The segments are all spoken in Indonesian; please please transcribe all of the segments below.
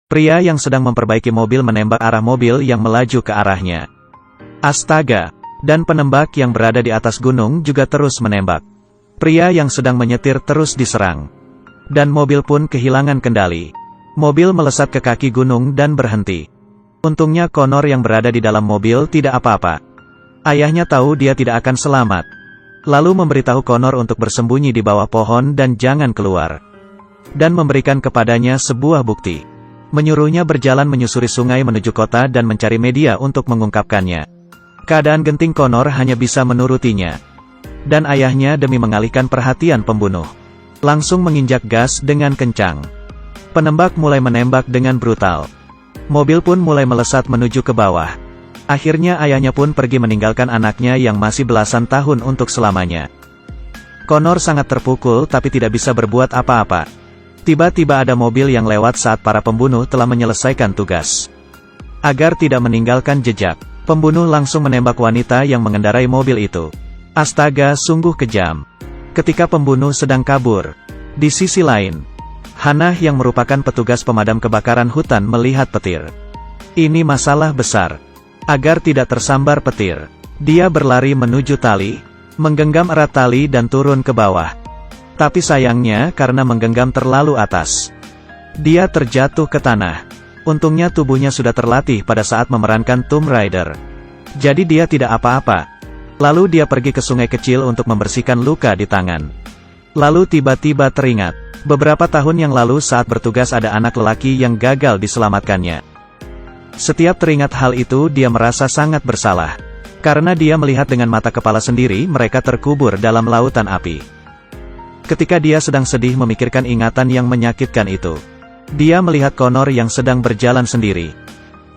Pria yang sedang memperbaiki mobil menembak arah mobil yang melaju ke arahnya. Astaga! Dan penembak yang berada di atas gunung juga terus menembak. Pria yang sedang menyetir terus diserang. Dan mobil pun kehilangan kendali. Mobil melesat ke kaki gunung dan berhenti. Untungnya Connor yang berada di dalam mobil tidak apa-apa. Ayahnya tahu dia tidak akan selamat. Lalu memberitahu Connor untuk bersembunyi di bawah pohon dan jangan keluar. Dan memberikan kepadanya sebuah bukti. Menyuruhnya berjalan menyusuri sungai menuju kota dan mencari media untuk mengungkapkannya. Keadaan genting Connor hanya bisa menurutinya. Dan ayahnya demi mengalihkan perhatian pembunuh, langsung menginjak gas dengan kencang. Penembak mulai menembak dengan brutal. Mobil pun mulai melesat menuju ke bawah. Akhirnya ayahnya pun pergi meninggalkan anaknya yang masih belasan tahun untuk selamanya. Connor sangat terpukul tapi tidak bisa berbuat apa-apa. Tiba-tiba ada mobil yang lewat saat para pembunuh telah menyelesaikan tugas. Agar tidak meninggalkan jejak, pembunuh langsung menembak wanita yang mengendarai mobil itu. Astaga, sungguh kejam. Ketika pembunuh sedang kabur, di sisi lain, Hannah yang merupakan petugas pemadam kebakaran hutan melihat petir. Ini masalah besar. Agar tidak tersambar petir, dia berlari menuju tali, menggenggam erat tali dan turun ke bawah. Tapi sayangnya karena menggenggam terlalu atas, dia terjatuh ke tanah. Untungnya tubuhnya sudah terlatih pada saat memerankan Tomb Raider. Jadi dia tidak apa-apa. Lalu dia pergi ke sungai kecil untuk membersihkan luka di tangan. Lalu tiba-tiba teringat, beberapa tahun yang lalu saat bertugas ada anak lelaki yang gagal diselamatkannya. Setiap teringat hal itu dia merasa sangat bersalah. Karena dia melihat dengan mata kepala sendiri mereka terkubur dalam lautan api. Ketika dia sedang sedih memikirkan ingatan yang menyakitkan itu, dia melihat Connor yang sedang berjalan sendiri.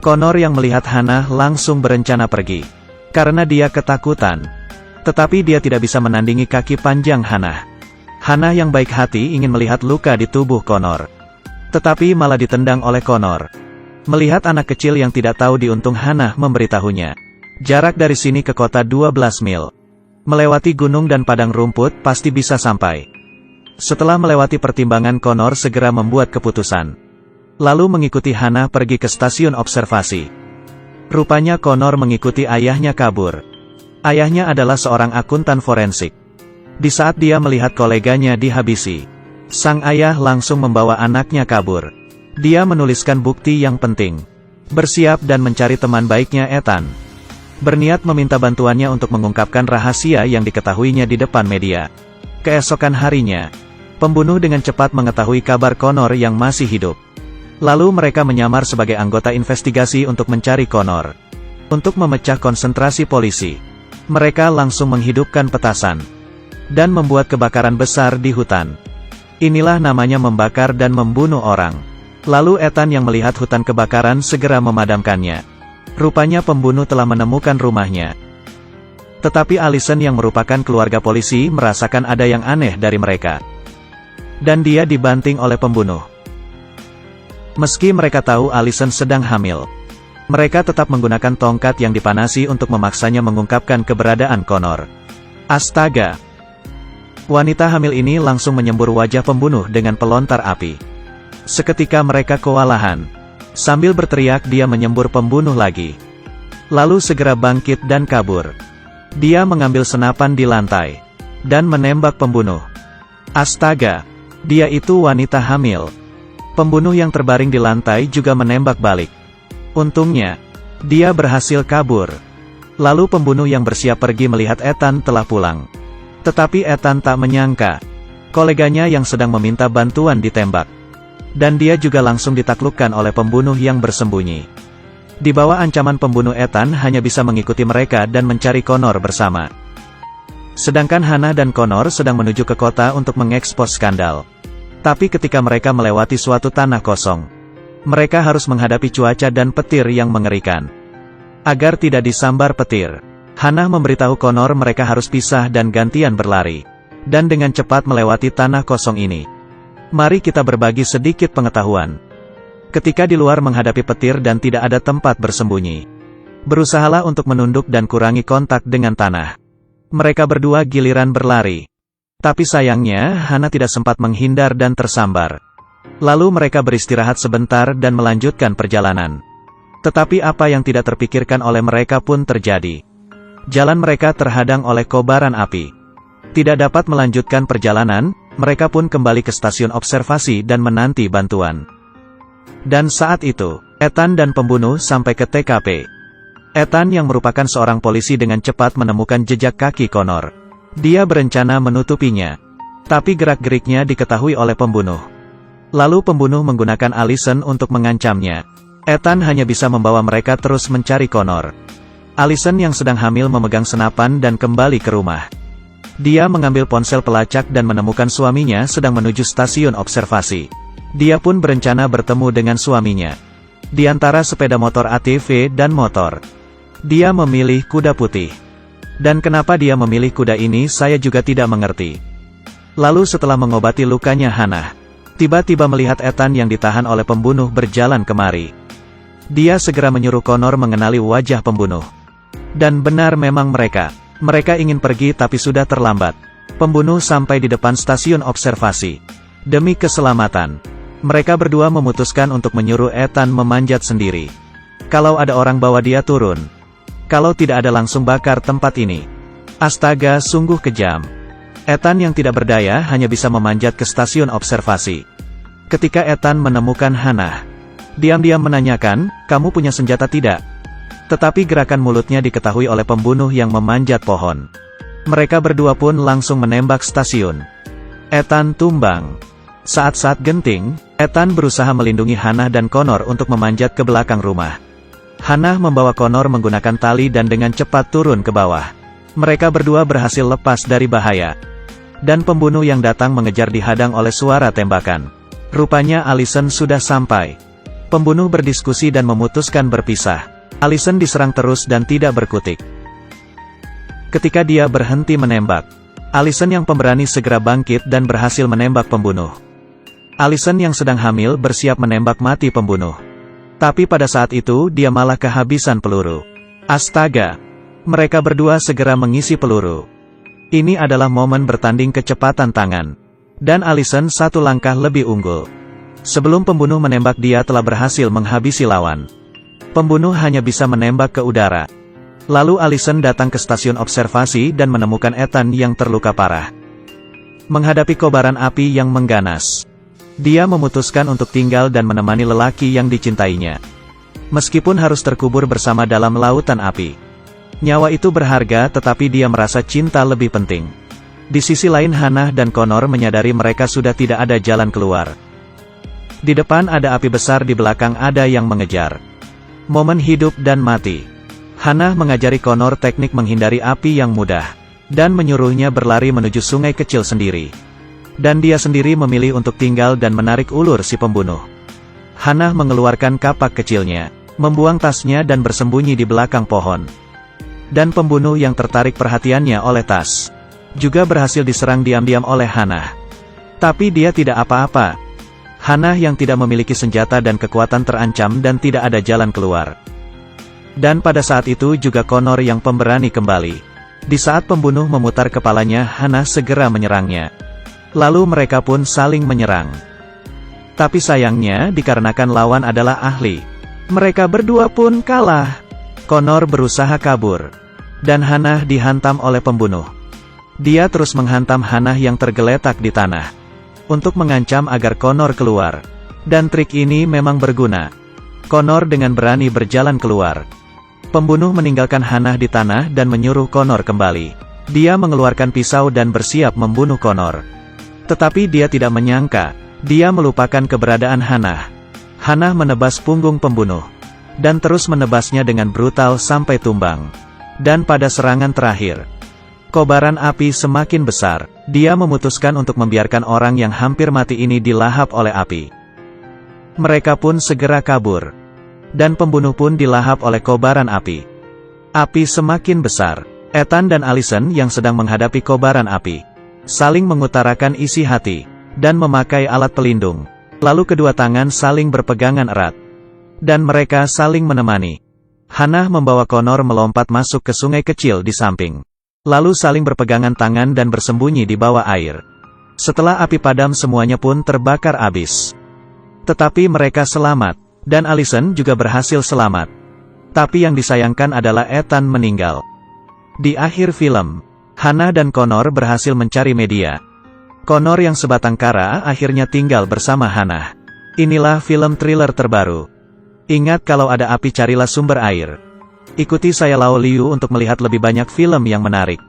Connor yang melihat Hannah langsung berencana pergi. Karena dia ketakutan. Tetapi dia tidak bisa menandingi kaki panjang Hannah. Hannah yang baik hati ingin melihat luka di tubuh Connor. Tetapi malah ditendang oleh Connor. Melihat anak kecil yang tidak tahu diuntung Hannah memberitahunya. Jarak dari sini ke kota 12 mil. Melewati gunung dan padang rumput pasti bisa sampai. Setelah melewati pertimbangan Connor segera membuat keputusan. Lalu mengikuti Hannah pergi ke stasiun observasi. Rupanya Connor mengikuti ayahnya kabur. Ayahnya adalah seorang akuntan forensik. Di saat dia melihat koleganya dihabisi, sang ayah langsung membawa anaknya kabur. Dia menuliskan bukti yang penting. Bersiap dan mencari teman baiknya Ethan. Berniat meminta bantuannya untuk mengungkapkan rahasia yang diketahuinya di depan media. Keesokan harinya, pembunuh dengan cepat mengetahui kabar Connor yang masih hidup. Lalu mereka menyamar sebagai anggota investigasi untuk mencari Connor. Untuk memecah konsentrasi polisi, mereka langsung menghidupkan petasan dan membuat kebakaran besar di hutan. Inilah namanya membakar dan membunuh orang. Lalu Ethan yang melihat hutan kebakaran segera memadamkannya. Rupanya pembunuh telah menemukan rumahnya. Tetapi Allison yang merupakan keluarga polisi merasakan ada yang aneh dari mereka. Dan dia dibanting oleh pembunuh. Meski mereka tahu Allison sedang hamil, mereka tetap menggunakan tongkat yang dipanasi untuk memaksanya mengungkapkan keberadaan Connor. Astaga! Wanita hamil ini langsung menyembur wajah pembunuh dengan pelontar api. Seketika mereka kewalahan. Sambil berteriak dia menyembur pembunuh lagi. Lalu segera bangkit dan kabur. Dia mengambil senapan di lantai dan menembak pembunuh. Astaga! Dia itu wanita hamil. Pembunuh yang terbaring di lantai juga menembak balik. Untungnya, dia berhasil kabur. Lalu pembunuh yang bersiap pergi melihat Ethan telah pulang. Tetapi Ethan tak menyangka, koleganya yang sedang meminta bantuan ditembak. Dan dia juga langsung ditaklukkan oleh pembunuh yang bersembunyi. Di bawah ancaman pembunuh Ethan hanya bisa mengikuti mereka dan mencari Connor bersama. Sedangkan Hannah dan Connor sedang menuju ke kota untuk mengekspos skandal. Tapi ketika mereka melewati suatu tanah kosong, mereka harus menghadapi cuaca dan petir yang mengerikan. Agar tidak disambar petir, Hannah memberitahu Connor mereka harus pisah dan gantian berlari. Dan dengan cepat melewati tanah kosong ini. Mari kita berbagi sedikit pengetahuan. Ketika di luar menghadapi petir dan tidak ada tempat bersembunyi, berusahalah untuk menunduk dan kurangi kontak dengan tanah. Mereka berdua giliran berlari. Tapi sayangnya, Hannah tidak sempat menghindar dan tersambar. Lalu mereka beristirahat sebentar dan melanjutkan perjalanan. Tetapi apa yang tidak terpikirkan oleh mereka pun terjadi. Jalan mereka terhadang oleh kobaran api. Tidak dapat melanjutkan perjalanan, mereka pun kembali ke stasiun observasi dan menanti bantuan. Dan saat itu, Ethan dan pembunuh sampai ke TKP. Ethan yang merupakan seorang polisi dengan cepat menemukan jejak kaki Connor. Dia berencana menutupinya. Tapi gerak-geriknya diketahui oleh pembunuh. Lalu pembunuh menggunakan Allison untuk mengancamnya. Ethan hanya bisa membawa mereka terus mencari Connor. Allison yang sedang hamil memegang senapan dan kembali ke rumah. Dia mengambil ponsel pelacak dan menemukan suaminya sedang menuju stasiun observasi. Dia pun berencana bertemu dengan suaminya. Di antara sepeda motor ATV dan motor, dia memilih kuda putih. Dan kenapa dia memilih kuda ini saya juga tidak mengerti. Lalu setelah mengobati lukanya Hannah, tiba-tiba melihat Ethan yang ditahan oleh pembunuh berjalan kemari. Dia segera menyuruh Connor mengenali wajah pembunuh. Dan benar memang mereka ingin pergi tapi sudah terlambat. Pembunuh sampai di depan stasiun observasi. Demi keselamatan, mereka berdua memutuskan untuk menyuruh Ethan memanjat sendiri. Kalau ada orang bawa dia turun. Kalau tidak ada langsung bakar tempat ini. Astaga, sungguh kejam. Ethan yang tidak berdaya hanya bisa memanjat ke stasiun observasi. Ketika Ethan menemukan Hannah, diam-diam menanyakan, "Kamu punya senjata tidak?" Tetapi gerakan mulutnya diketahui oleh pembunuh yang memanjat pohon. Mereka berdua pun langsung menembak stasiun. Ethan tumbang. Saat-saat genting, Ethan berusaha melindungi Hannah dan Connor untuk memanjat ke belakang rumah. Hannah membawa Connor menggunakan tali dan dengan cepat turun ke bawah. Mereka berdua berhasil lepas dari bahaya. Dan pembunuh yang datang mengejar dihadang oleh suara tembakan. Rupanya Allison sudah sampai. Pembunuh berdiskusi dan memutuskan berpisah. Allison diserang terus dan tidak berkutik. Ketika dia berhenti menembak, Allison yang pemberani segera bangkit dan berhasil menembak pembunuh. Allison yang sedang hamil bersiap menembak mati pembunuh. Tapi pada saat itu dia malah kehabisan peluru. Astaga! Mereka berdua segera mengisi peluru. Ini adalah momen bertanding kecepatan tangan. Dan Allison satu langkah lebih unggul. Sebelum pembunuh menembak dia telah berhasil menghabisi lawan. Pembunuh hanya bisa menembak ke udara. Lalu Allison datang ke stasiun observasi dan menemukan Ethan yang terluka parah. Menghadapi kobaran api yang mengganas, dia memutuskan untuk tinggal dan menemani lelaki yang dicintainya. Meskipun harus terkubur bersama dalam lautan api. Nyawa itu berharga tetapi dia merasa cinta lebih penting. Di sisi lain Hannah dan Connor menyadari mereka sudah tidak ada jalan keluar. Di depan ada api besar, di belakang ada yang mengejar. Momen hidup dan mati. Hannah mengajari Connor teknik menghindari api yang mudah. Dan menyuruhnya berlari menuju sungai kecil sendiri. Dan dia sendiri memilih untuk tinggal dan menarik ulur si pembunuh. Hannah mengeluarkan kapak kecilnya, membuang tasnya dan bersembunyi di belakang pohon. Dan pembunuh yang tertarik perhatiannya oleh tas, juga berhasil diserang diam-diam oleh Hannah. Tapi dia tidak apa-apa. Hannah yang tidak memiliki senjata dan kekuatan terancam dan tidak ada jalan keluar. Dan pada saat itu juga Connor yang pemberani kembali. Di saat pembunuh memutar kepalanya, Hannah segera menyerangnya. Lalu mereka pun saling menyerang. Tapi sayangnya dikarenakan lawan adalah ahli, mereka berdua pun kalah. Connor berusaha kabur. Dan Hannah dihantam oleh pembunuh. Dia terus menghantam Hannah yang tergeletak di tanah. Untuk mengancam agar Connor keluar. Dan trik ini memang berguna. Connor dengan berani berjalan keluar. Pembunuh meninggalkan Hannah di tanah dan menyuruh Connor kembali. Dia mengeluarkan pisau dan bersiap membunuh Connor. Tetapi dia tidak menyangka, dia melupakan keberadaan Hannah. Hannah menebas punggung pembunuh. Dan terus menebasnya dengan brutal sampai tumbang. Dan pada serangan terakhir, kobaran api semakin besar. Dia memutuskan untuk membiarkan orang yang hampir mati ini dilahap oleh api. Mereka pun segera kabur. Dan pembunuh pun dilahap oleh kobaran api. Api semakin besar. Ethan dan Allison yang sedang menghadapi kobaran api, saling mengutarakan isi hati, dan memakai alat pelindung. Lalu kedua tangan saling berpegangan erat. Dan mereka saling menemani. Hannah membawa Connor melompat masuk ke sungai kecil di samping. Lalu saling berpegangan tangan dan bersembunyi di bawah air. Setelah api padam semuanya pun terbakar habis. Tetapi mereka selamat, dan Allison juga berhasil selamat. Tapi yang disayangkan adalah Ethan meninggal. Di akhir film, Hannah dan Connor berhasil mencari media. Connor yang sebatang kara akhirnya tinggal bersama Hannah. Inilah film thriller terbaru. Ingat, kalau ada api carilah sumber air. Ikuti saya Lao Liu untuk melihat lebih banyak film yang menarik.